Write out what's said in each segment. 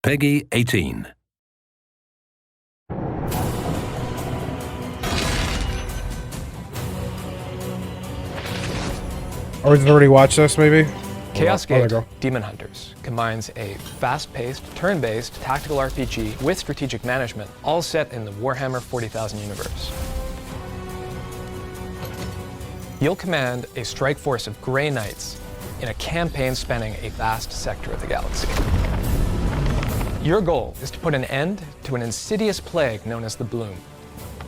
Peggy 18. Or has already watched this, maybe? Chaos Gate Demon Hunters combines a fast-paced, turn-based tactical RPG with strategic management, all set in the Warhammer 40,000 universe. You'll command a strike force of Grey Knights in a campaign spanning a vast sector of the galaxy. Your goal is to put an end to an insidious plague known as the Bloom,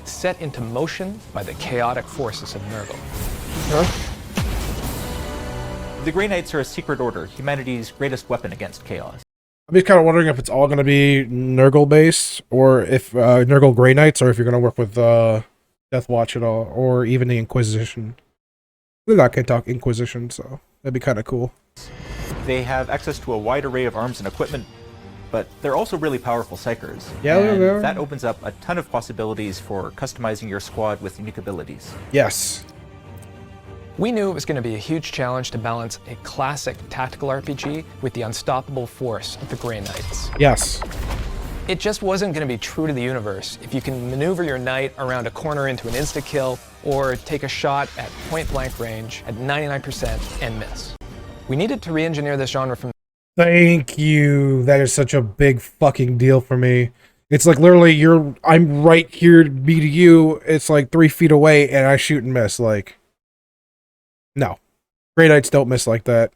set into motion by the chaotic forces of Nurgle. Huh? The Grey Knights are a secret order, humanity's greatest weapon against chaos. I'm just kind of wondering if it's all going to be Nurgle based, or if Nurgle Grey Knights, or if you're going to work with Death Watch at all, or even the Inquisition. We're not going to talk Inquisition, so that'd be kind of cool. They have access to a wide array of arms and equipment, but they're also really powerful psychers. Yeah, and that opens up a ton of possibilities for customizing your squad with unique abilities. Yes. We knew it was going to be a huge challenge to balance a classic tactical RPG with the unstoppable force of the Grey Knights. Yes. It just wasn't going to be true to the universe if you can maneuver your knight around a corner into an insta-kill or take a shot at point-blank range at 99% and miss. We needed to re-engineer this genre from... Thank you. That is such a big fucking deal for me. It's like literally I'm right here, me to you. It's like 3 feet away and I shoot and miss. Like, no. Grey Knights don't miss like that.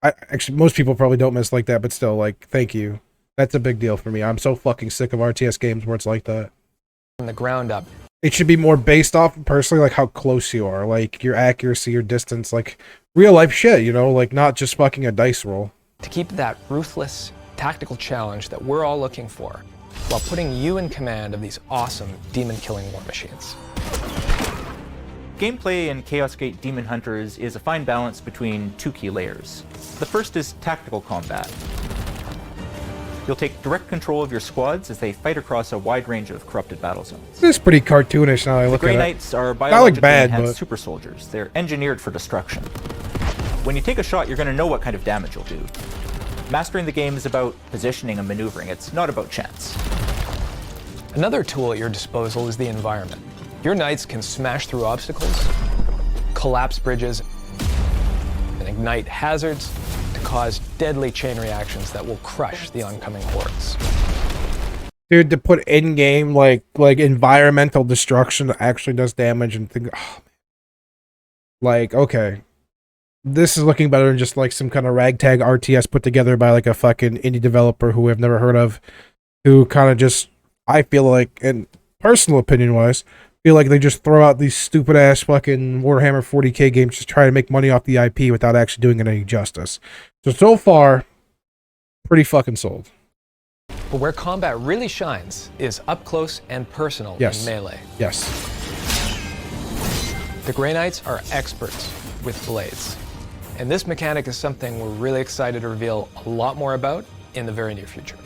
Actually, most people probably don't miss like that, but still, like, thank you. That's a big deal for me. I'm so fucking sick of RTS games where it's like that. From the ground up. It should be more based off, personally, like how close you are. Like, your accuracy, your distance, like, real life shit, you know? Like, not just fucking a dice roll. To keep that ruthless, tactical challenge that we're all looking for, while putting you in command of these awesome demon-killing war machines. Gameplay in Chaos Gate Demon Hunters is a fine balance between 2 key layers. The first is tactical combat. You'll take direct control of your squads as they fight across a wide range of corrupted battle zones. This is pretty cartoonish now I look at it. The Grey Knights are biologically bad, enhanced but... super soldiers. They're engineered for destruction. When you take a shot, you're going to know what kind of damage you'll do. Mastering the game is about positioning and maneuvering. It's not about chance. Another tool at your disposal is the environment. Your knights can smash through obstacles, collapse bridges, and ignite hazards to cause deadly chain reactions that will crush the oncoming hordes. Dude, to put in-game, like environmental destruction that actually does damage and think, oh, man. Like, okay. This is looking better than just like some kind of ragtag RTS put together by like a fucking indie developer who I've never heard of, who kind of just, I feel like, and personal opinion-wise, feel like they just throw out these stupid-ass fucking Warhammer 40k games just try to make money off the IP without actually doing it any justice. So far, pretty fucking sold. But where combat really shines is up close and personal in melee. Yes. The Grey Knights are experts with blades. And this mechanic is something we're really excited to reveal a lot more about in the very near future.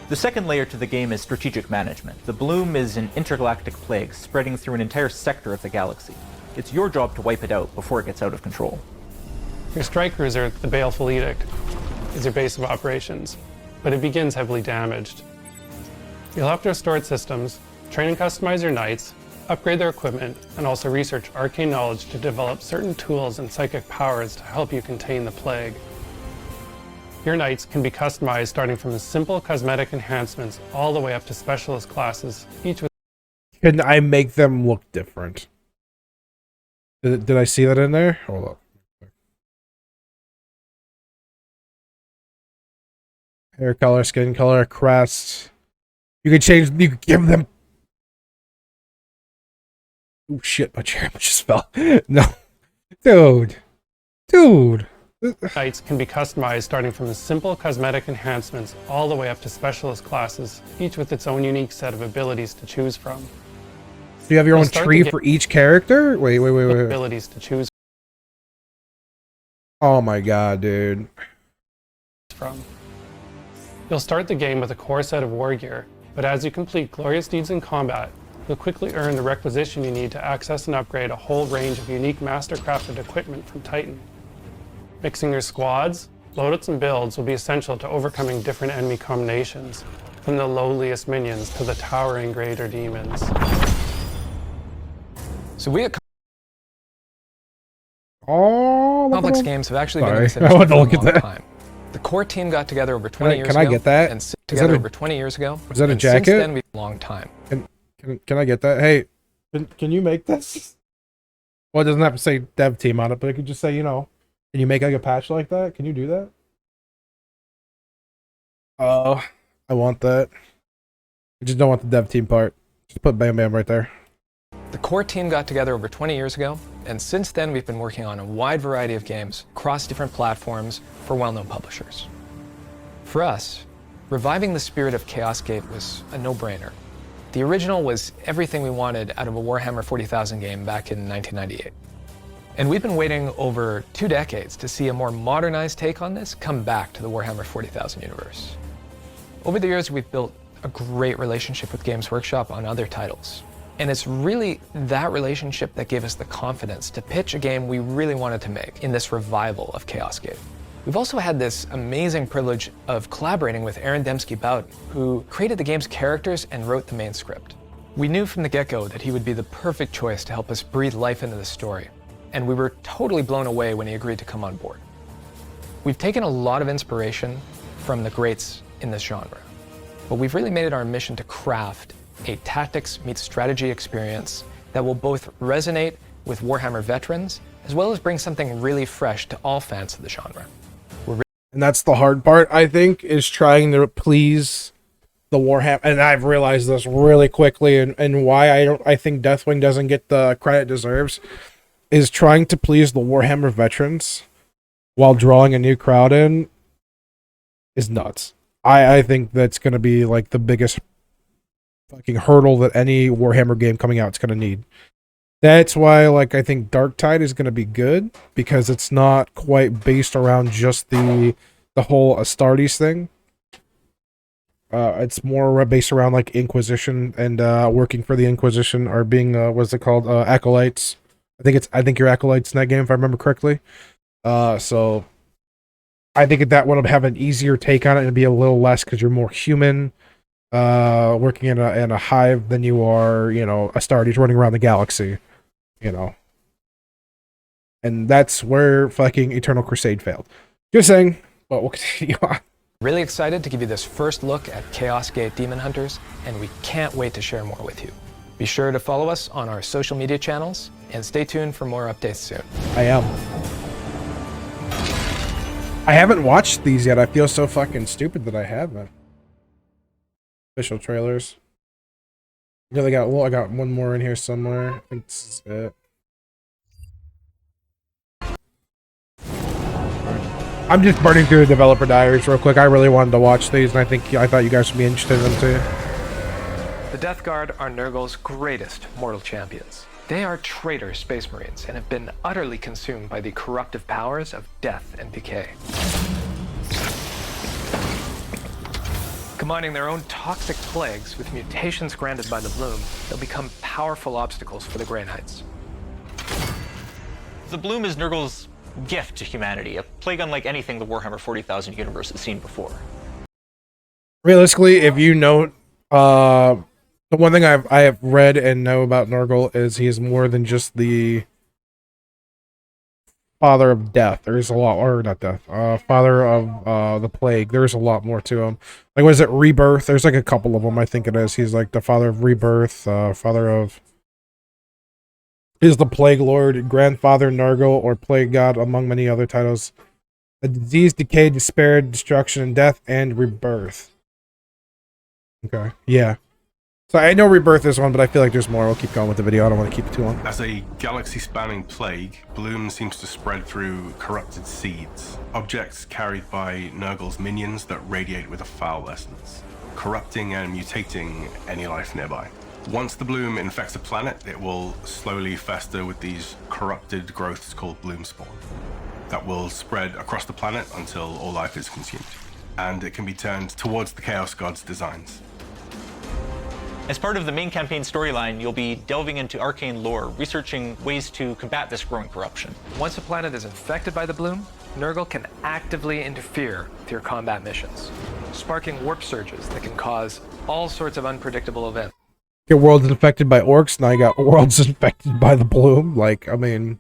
The second layer to the game is strategic management. The Bloom is an intergalactic plague spreading through an entire sector of the galaxy. It's your job to wipe it out before it gets out of control. Your strike cruiser, the Baleful Edict, is your base of operations, but it begins heavily damaged. You'll have to restore its systems, train and customize your knights, upgrade their equipment, and also research arcane knowledge to develop certain tools and psychic powers to help you contain the plague. Your knights can be customized starting from simple cosmetic enhancements all the way up to specialist classes, each with... Can I make them look different? Did I see that in there? Hold up. Hair color, skin color, crest. You can change, you can give them... Oh shit, my chair just fell. No. Dude. Knights can be customized starting from simple cosmetic enhancements all the way up to specialist classes, each with its own unique set of abilities to choose from. Do you have your own tree for each character? Wait. Abilities to choose Oh my god, dude. from. You'll start the game with a core set of war gear, but as you complete glorious deeds in combat, you'll quickly earn the requisition you need to access and upgrade a whole range of unique master-crafted equipment from Titan. Mixing your squads, loadouts, and builds will be essential to overcoming different enemy combinations, from the lowliest minions to the towering greater demons. So we at Oh, Complex Games have actually been in sorry. this I wanted industry to for a look at long that. time. The core team got together over 20 years Can ago. I get that? And sit Is together that a- over 20 years ago. is that a and jacket? Since then, we've a long time. Can I get that? Hey, can you make this? Well, it doesn't have to say dev team on it, but it could just say, you know, can you make like a patch like that? Can you do that? Oh, I want that. I just don't want the dev team part. Just put Bam Bam right there. The core team got together over 20 years ago, and since then we've been working on a wide variety of games across different platforms for well-known publishers. For us, reviving the spirit of Chaos Gate was a no-brainer. The original was everything we wanted out of a Warhammer 40,000 game back in 1998. And we've been waiting over 2 decades to see a more modernized take on this come back to the Warhammer 40,000 universe. Over the years, we've built a great relationship with Games Workshop on other titles. And it's really that relationship that gave us the confidence to pitch a game we really wanted to make in this revival of Chaos Gate. We've also had this amazing privilege of collaborating with Aaron Dembski-Bowden, who created the game's characters and wrote the main script. We knew from the get-go that he would be the perfect choice to help us breathe life into the story, and we were totally blown away when he agreed to come on board. We've taken a lot of inspiration from the greats in this genre, but we've really made it our mission to craft a tactics meets strategy experience that will both resonate with Warhammer veterans, as well as bring something really fresh to all fans of the genre. And that's the hard part, I think, is trying to please the Warhammer. And I've realized this really quickly, and why I think Deathwing doesn't get the credit it deserves, is trying to please the Warhammer veterans while drawing a new crowd in is nuts. I think that's going to be like the biggest fucking hurdle that any Warhammer game coming out is going to need. That's why, like, I think Dark Tide is going to be good, because it's not quite based around just the whole Astartes thing. It's more based around like Inquisition and working for the Inquisition, or being what's it called, acolytes. I think you're acolytes in that game, if I remember correctly. So I think that would have an easier take on it and be a little less, because you're more human, working in a hive than you are, you know, Astartes running around the galaxy, you know. And that's where fucking Eternal Crusade failed. Just saying, but we'll continue on. Really excited to give you this first look at Chaos Gate Demon Hunters, and we can't wait to share more with you. Be sure to follow us on our social media channels, and stay tuned for more updates soon. I am. I haven't watched these yet. I feel so fucking stupid that I haven't. Official trailers. Yeah, I got one more in here somewhere. I think this is it. I'm just burning through the developer diaries real quick. I really wanted to watch these, and I thought you guys would be interested in them too. The Death Guard are Nurgle's greatest mortal champions. They are traitor space marines and have been utterly consumed by the corruptive powers of death and decay. Combining their own toxic plagues with mutations granted by the Bloom, they'll become powerful obstacles for the Grey Knights. The Bloom is Nurgle's gift to humanity, a plague unlike anything the Warhammer 40,000 universe has seen before. Realistically, if you know, the one thing I have read and know about Nurgle is he is more than just the father of death. There's a lot, or not death, father of the plague. There's a lot more to him. Like, what is it, Rebirth? There's like a couple of them, I think it is. He's like the father of Rebirth, father of... is the Plague Lord, Grandfather Nurgle, or Plague God, among many other titles. A disease, decay, despair, destruction, death, and rebirth. Okay, yeah. So I know Rebirth is one, but I feel like there's more. We'll keep going with the video. I don't want to keep it too long. As a galaxy-spanning plague, Bloom seems to spread through corrupted seeds, objects carried by Nurgle's minions that radiate with a foul essence, corrupting and mutating any life nearby. Once the Bloom infects a planet, it will slowly fester with these corrupted growths called Bloom Spawn that will spread across the planet until all life is consumed, and it can be turned towards the Chaos God's designs. As part of the main campaign storyline, you'll be delving into arcane lore, researching ways to combat this growing corruption. Once a planet is infected by the bloom, Nurgle can actively interfere with your combat missions, sparking warp surges that can cause all sorts of unpredictable events. Get worlds infected by orcs, now you got worlds infected by the bloom. Like, I mean,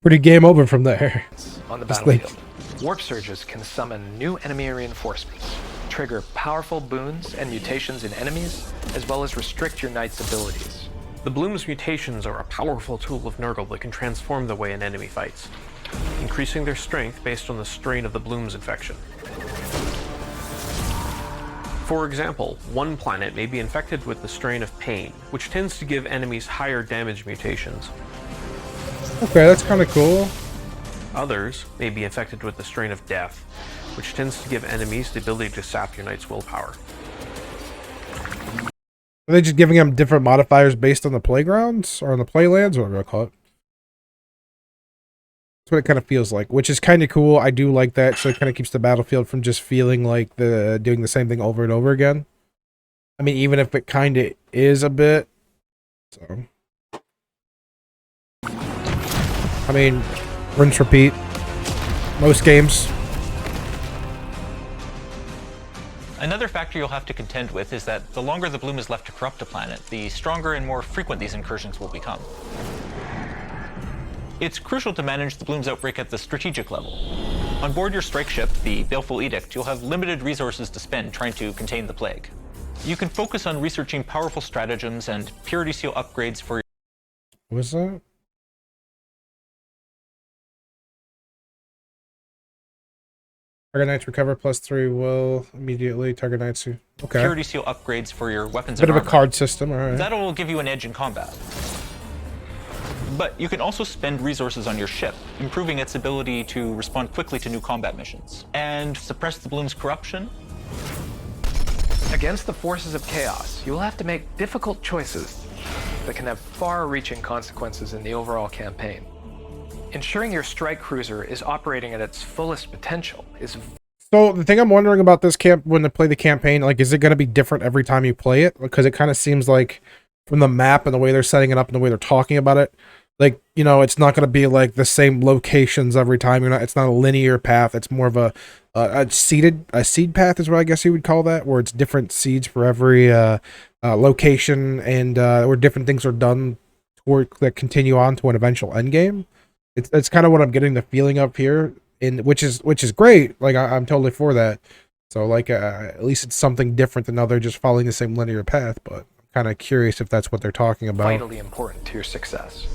pretty game over from there. On the Just battlefield. Warp surges can summon new enemy reinforcements, trigger powerful boons and mutations in enemies, as well as restrict your knight's abilities. The bloom's mutations are a powerful tool of Nurgle that can transform the way an enemy fights, increasing their strength based on the strain of the bloom's infection. For example, one planet may be infected with the strain of pain, which tends to give enemies higher damage mutations. Okay, that's kind of cool. Others may be infected with the strain of death, which tends to give enemies the ability to sap your knight's willpower. Are they just giving them different modifiers based on the playgrounds or on the playlands, or whatever I call it? That's what it kind of feels like, which is kind of cool. I do like that, so it kind of keeps the battlefield from just feeling like doing the same thing over and over again. I mean, even if it kind of is a bit. So, I mean, rinse, repeat. Most games. Another factor you'll have to contend with is that the longer the bloom is left to corrupt a planet, the stronger and more frequent these incursions will become. It's crucial to manage the bloom's outbreak at the strategic level. On board your strike ship, the Baleful Edict, you'll have limited resources to spend trying to contain the plague. You can focus on researching powerful stratagems and purity seal upgrades for your... What was that? Target Knights recover +3 will immediately. Target Knights. Okay. Purity seal upgrades for your weapons Bit and of a armor. card system, alright. That'll give you an edge in combat. But you can also spend resources on your ship, improving its ability to respond quickly to new combat missions. And suppress the bloom's corruption. Against the forces of chaos, you'll have to make difficult choices that can have far-reaching consequences in the overall campaign. Ensuring your strike cruiser is operating at its fullest potential is... So the thing I'm wondering about this camp when they play the campaign, like, is it going to be different every time you play it? Because it kind of seems like from the map and the way they're setting it up and the way they're talking about it, like, you know, it's not going to be like the same locations every time. It's not a linear path. It's more of a seed path is what I guess you would call that, where it's different seeds for every location, and where different things are done that continue on to an eventual end game. It's kind of what I'm getting the feeling of here, which is great. Like, I'm totally for that. So, like, at least it's something different than other just following the same linear path. But I'm kind of curious if that's what they're talking about. Vitally important to your success.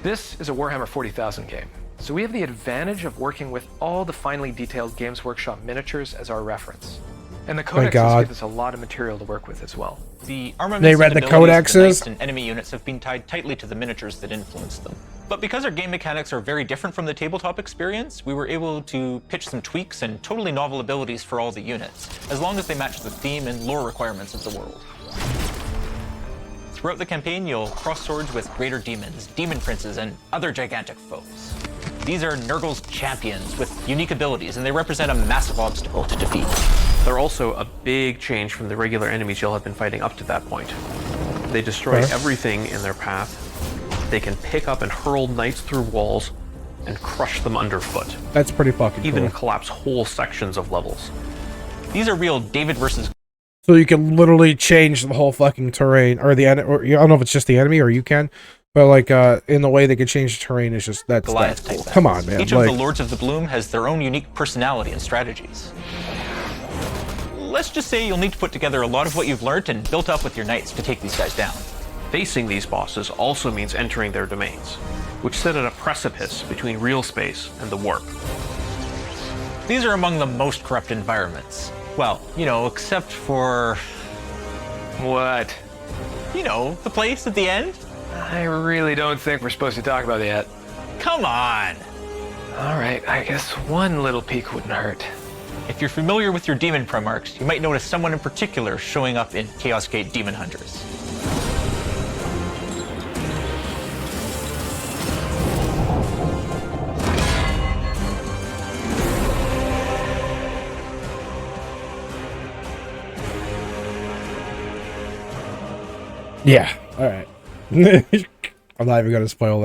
This is a Warhammer 40,000 game, so we have the advantage of working with all the finely detailed Games Workshop miniatures as our reference. And the codexes give us a lot of material to work with as well. The armaments They read and the abilities of the codexes? knights and enemy units have been tied tightly to the miniatures that influence them. But because our game mechanics are very different from the tabletop experience, we were able to pitch some tweaks and totally novel abilities for all the units, as long as they match the theme and lore requirements of the world. Throughout the campaign, you'll cross swords with greater demons, demon princes, and other gigantic foes. These are Nurgle's champions with unique abilities, and they represent a massive obstacle to defeat. They're also a big change from the regular enemies you'll have been fighting up to that point. They destroy everything in their path. They can pick up and hurl knights through walls and crush them underfoot. That's pretty fucking Even cool. collapse whole sections of levels. These are real David versus So you can literally change the whole fucking terrain, or the or I don't know if it's just the enemy or you can, but like in the way they could change the terrain is just that's Goliath cool. type Come battles. on, man. Each of the Lords of the Bloom has their own unique personality and strategies. Let's just say you'll need to put together a lot of what you've learned and built up with your knights to take these guys down. Facing these bosses also means entering their domains, which sit at a precipice between real space and the warp. These are among the most corrupt environments. Well, you know, except for... What? You know, the place at the end? I really don't think we're supposed to talk about it yet. Come on! Alright, I guess one little peek wouldn't hurt. If you're familiar with your demon Primarchs, you might notice someone in particular showing up in Chaos Gate Demon Hunters. Yeah. All right. I'm not even gonna spoil that.